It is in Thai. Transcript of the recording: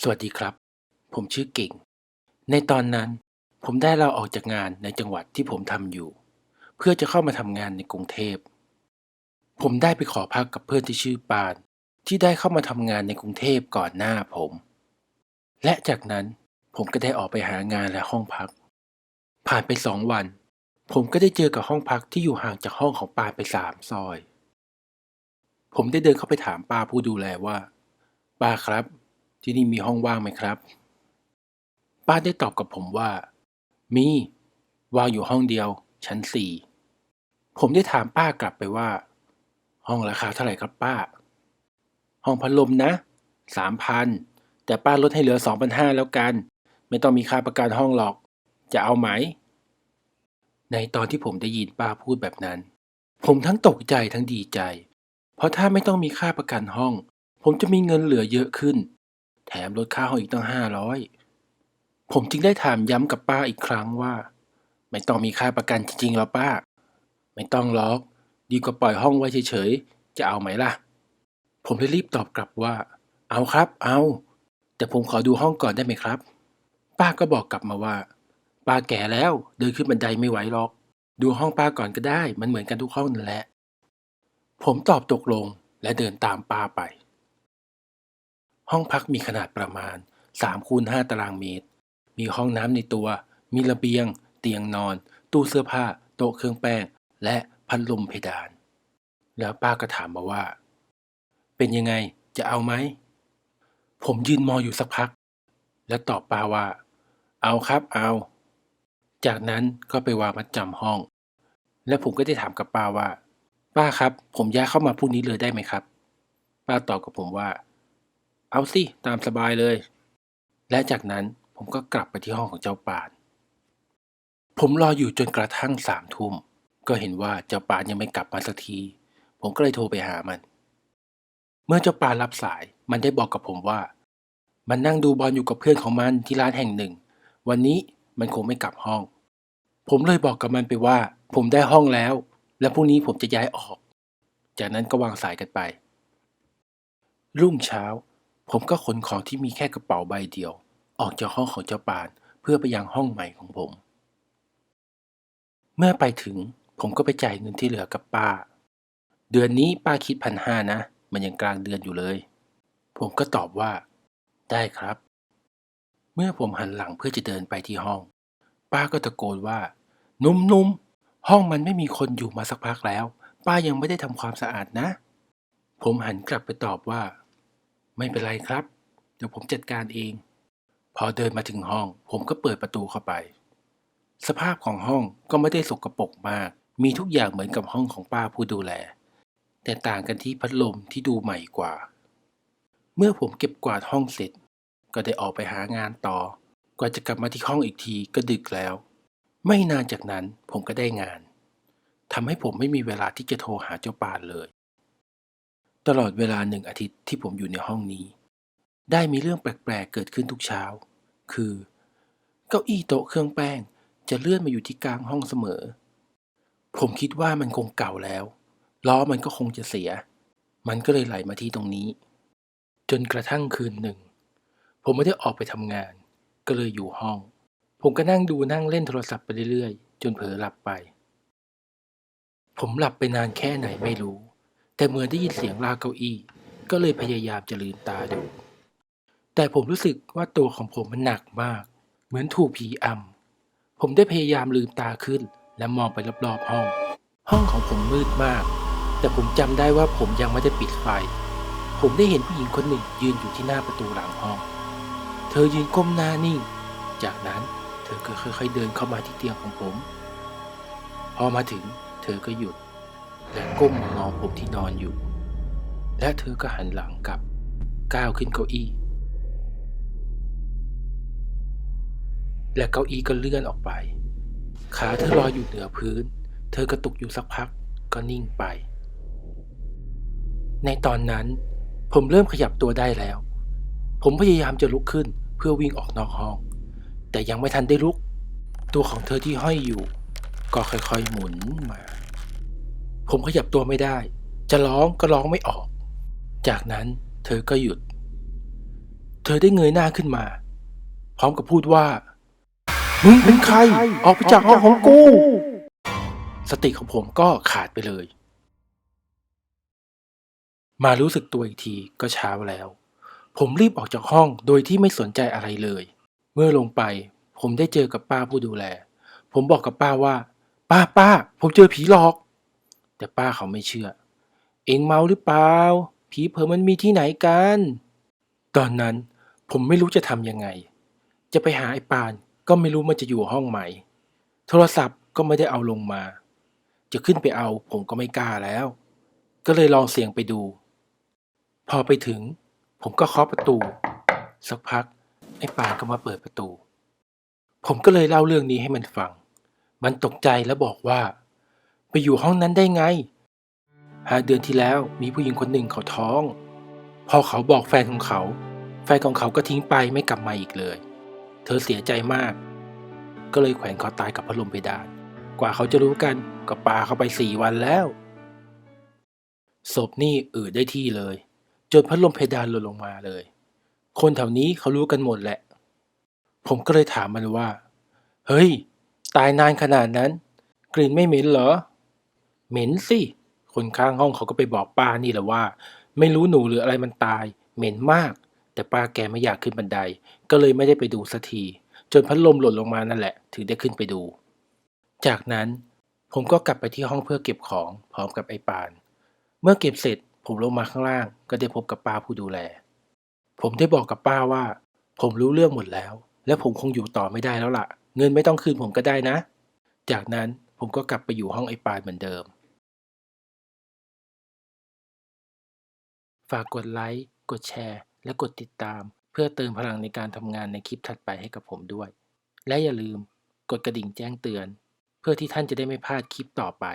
สวัสดีครับ ผมชื่อเก่ง ในตอนนั้นผมได้ลาออกจากงานในจังหวัดที่ผมทำอยู่เพื่อจะเข้ามาทำงานในกรุงเทพ ผมได้ไปขอพักกับเพื่อนที่ชื่อปานที่ได้เข้ามาทำงานในกรุงเทพก่อนหน้าผม และจากนั้นผมก็ได้ออกไปหางานและห้องพัก ผ่านไป2 วันผมก็ได้เจอกับห้องพักที่อยู่ห่างจากห้องของปานไป3 ซอย ผมได้เดินเข้าไปถามป้าผู้ดูแลว่าป้าครับที่นี่มีห้องว่างไหมครับ ป้าได้ตอบกับผมว่ามีว่างอยู่ห้องเดียวชั้น 4ผมได้ถามป้ากลับไปว่าห้องราคาเท่าไหร่ครับป้าห้องพัดลมนะ3,000แต่ป้าลดให้เหลือ2,500แล้วกันไม่ต้องมีค่าประกันห้องหรอกจะเอาไหมในตอนที่ผมได้ยินป้าพูดแบบนั้นผมทั้งตกใจทั้งดีใจเพราะถ้าไม่ต้องมีค่าประกันห้องผมจะมีเงินเหลือเยอะขึ้นแถมลดค่าห้องอีกตั้ง500ผมจึงได้ถามย้ำกับป้าอีกครั้งว่าไม่ต้องมีค่าประกันจริงๆหรอป้าไม่ต้องหรอกดีกว่าปล่อยห้องไว้เฉยๆจะเอาไหมล่ะผมเลยรีบตอบกลับว่าเอาครับเอาแต่ผมขอดูห้องก่อนได้ไหมครับป้าก็บอกกลับมาว่าป้าแก่แล้วเดินขึ้นบันไดไม่ไหวหรอกดูห้องป้าก่อนก็ได้มันเหมือนกันทุกห้องนั่นแหละผมตอบตกลงและเดินตามป้าไปห้องพักมีขนาดประมาณ3 คูณ 5ตารางเมตรมีห้องน้ำในตัวมีระเบียงเตียงนอนตู้เสื้อผ้าโต๊ะเครื่องแป้งและพัดลมเพดานแล้วป้าก็ถามมาว่าเป็นยังไงจะเอาไหมผมยืนมองอยู่สักพักและตอบป้าว่าเอาครับเอาจากนั้นก็ไปวางมัดจำห้องและผมก็ได้ถามกับป้าว่าป้าครับผมย้ายเข้ามาพรุ่งนี้เลยได้ไหมครับป้าตอบกับผมว่าเอาสิตามสบายเลยและจากนั้นผมก็กลับไปที่ห้องของเจ้าป่านผมรออยู่จนกระทั่ง3 ทุ่มก็เห็นว่าเจ้าป่านยังไม่กลับมาสักทีผมก็เลยโทรไปหามันเมื่อเจ้าป่านรับสายมันได้บอกกับผมว่ามันนั่งดูบอลอยู่กับเพื่อนของมันที่ร้านแห่งหนึ่งวันนี้มันคงไม่กลับห้องผมเลยบอกกับมันไปว่าผมได้ห้องแล้วและพรุ่งนี้ผมจะย้ายออกจากนั้นก็วางสายกันไปรุ่งเช้าผมก็ขนของที่มีแค่กระเป๋าใบเดียวออกจากห้องของเจ้าป่านเพื่อไปยังห้องใหม่ของผมเมื่อไปถึงผมก็ไปจ่ายเงินที่เหลือกับป้าเดือนนี้ป้าคิด1,500นะมันยังกลางเดือนอยู่เลยผมก็ตอบว่าได้ครับเมื่อผมหันหลังเพื่อจะเดินไปที่ห้องป้าก็ตะโกนว่านุ่มๆห้องมันไม่มีคนอยู่มาสักพักแล้วป้ายังไม่ได้ทำความสะอาดนะผมหันกลับไปตอบว่าไม่เป็นไรครับเดี๋ยวผมจัดการเองพอเดินมาถึงห้องผมก็เปิดประตูเข้าไปสภาพของห้องก็ไม่ได้สกปรกมากมีทุกอย่างเหมือนกับห้องของป้าผู้ดูแลแต่ต่างกันที่พัดลมที่ดูใหม่กว่าเมื่อผมเก็บกวาดห้องเสร็จก็ได้ออกไปหางานต่อกว่าจะกลับมาที่ห้องอีกทีก็ดึกแล้วไม่นานจากนั้นผมก็ได้งานทำให้ผมไม่มีเวลาที่จะโทรหาเจ้าปานเลยตลอดเวลา1 อาทิตย์ที่ผมอยู่ในห้องนี้ได้มีเรื่องแปลกๆเกิดขึ้นทุกเช้าคือเก้าอี้โต๊ะเครื่องแป้งจะเลื่อนมาอยู่ที่กลางห้องเสมอผมคิดว่ามันคงเก่าแล้วล้อมันก็คงจะเสียมันก็เลยไหลมาที่ตรงนี้จนกระทั่งคืนหนึ่งผมไม่ได้ออกไปทำงานก็เลยอยู่ห้องผมก็นั่งดูนั่งเล่นโทรศัพท์ไปเรื่อยๆจนเผลอหลับไปผมหลับไปนานแค่ไหนไม่รู้แต่เมื่อได้ยินเสียงลากเก้าอี้ก็เลยพยายามจะลืมตาดูแต่ผมรู้สึกว่าตัวของผมมันหนักมากเหมือนถูกผีอำผมได้พยายามลืมตาขึ้นและมองไปรอบๆห้องของผมมืดมากแต่ผมจำได้ว่าผมยังไม่ได้ปิดไฟผมได้เห็นผู้หญิงคนหนึ่งยืนอยู่ที่หน้าประตูหลังห้องเธอยืนก้มหน้านิ่งจากนั้นเธอก็ค่อยๆเดินเข้ามาที่เตียงของผมพอมาถึงเธอก็หยุดและก้มมามองผมที่นอนอยู่และเธอก็หันหลังกลับก้าวขึ้นเก้าอี้และเก้าอี้ก็เลื่อนออกไปขาเธอลอยอยู่เหนือพื้นเธอกระตุกอยู่สักพักก็นิ่งไปในตอนนั้นผมเริ่มขยับตัวได้แล้วผมพยายามจะลุกขึ้นเพื่อวิ่งออกนอกห้องแต่ยังไม่ทันได้ลุกตัวของเธอที่ห้อยอยู่ก็ค่อยๆหมุนมาผมขยับตัวไม่ได้จะร้องก็ร้องไม่ออกจากนั้นเธอก็หยุด เธอได้เงยหน้าขึ้นมาพร้อมกับพูดว่ามึงเป็นใครออกไปจากห้องของกูสติของผมก็ขาดไปเลยมารู้สึกตัวอีกทีก็เช้าแล้วผมรีบออกจากห้องโดยที่ไม่สนใจอะไรเลยเมื่อลงไปผมได้เจอกับป้าผู้ดูแลผมบอกกับป้าว่าป้าผมเจอผีหลอกแต่ป้าเขาไม่เชื่อเอ็งเมาหรือเปล่าผีเผลอมันมีที่ไหนกันตอนนั้นผมไม่รู้จะทำยังไงจะไปหาไอ้ปานก็ไม่รู้มันจะอยู่ห้องไหนโทรศัพท์ก็ไม่ได้เอาลงมาจะขึ้นไปเอาผมก็ไม่กล้าแล้วก็เลยลองเสี่ยงไปดูพอไปถึงผมก็เคาะประตูสักพักไอ้ปานก็มาเปิดประตูผมก็เลยเล่าเรื่องนี้ให้มันฟังมันตกใจและบอกว่าไปอยู่ห้องนั้นได้ไง5 เดือนที่แล้วมีผู้หญิงคนหนึ่งเขาท้องพอเขาบอกแฟนของเขาก็ทิ้งไปไม่กลับมาอีกเลยเธอเสียใจมากก็เลยแขวนคอตายกับพัดลมเพดานกว่าเขาจะรู้กันก็ปาเข้าไป4 วันแล้วศพนี่อืดได้ที่เลยจนพัดลมเพดานหล่นลงมาเลยคนแถวนี้เขารู้กันหมดแหละผมก็เลยถามมันว่าเฮ้ยตายนานขนาดนั้นกลิ่นไม่เหม็นเหรอเหม็นสิคนข้างห้องเขาก็ไปบอกป้านี่แหละว่าไม่รู้หนูหรืออะไรมันตายเหม็นมากแต่ป้าแกไม่อยากขึ้นบันไดก็เลยไม่ได้ไปดูสักทีจนพัดลมหล่นลงมานั่นแหละถึงได้ขึ้นไปดูจากนั้นผมก็กลับไปที่ห้องเพื่อเก็บของพร้อมกับไอ้ปานเมื่อเก็บเสร็จผมลงมาข้างล่างก็ได้พบกับป้าผู้ดูแลผมได้บอกกับป้าว่าผมรู้เรื่องหมดแล้วและผมคงอยู่ต่อไม่ได้แล้วล่ะเงินไม่ต้องคืนผมก็ได้นะจากนั้นผมก็กลับไปอยู่ห้องไอ้ปานเหมือนเดิม ฝากกดไลค์ กดแชร์ และกดติดตามเพื่อเติมพลังในการทำงานในคลิปถัดไปให้กับผมด้วย และอย่าลืมกดกระดิ่งแจ้งเตือนเพื่อที่ท่านจะได้ไม่พลาดคลิปต่อไป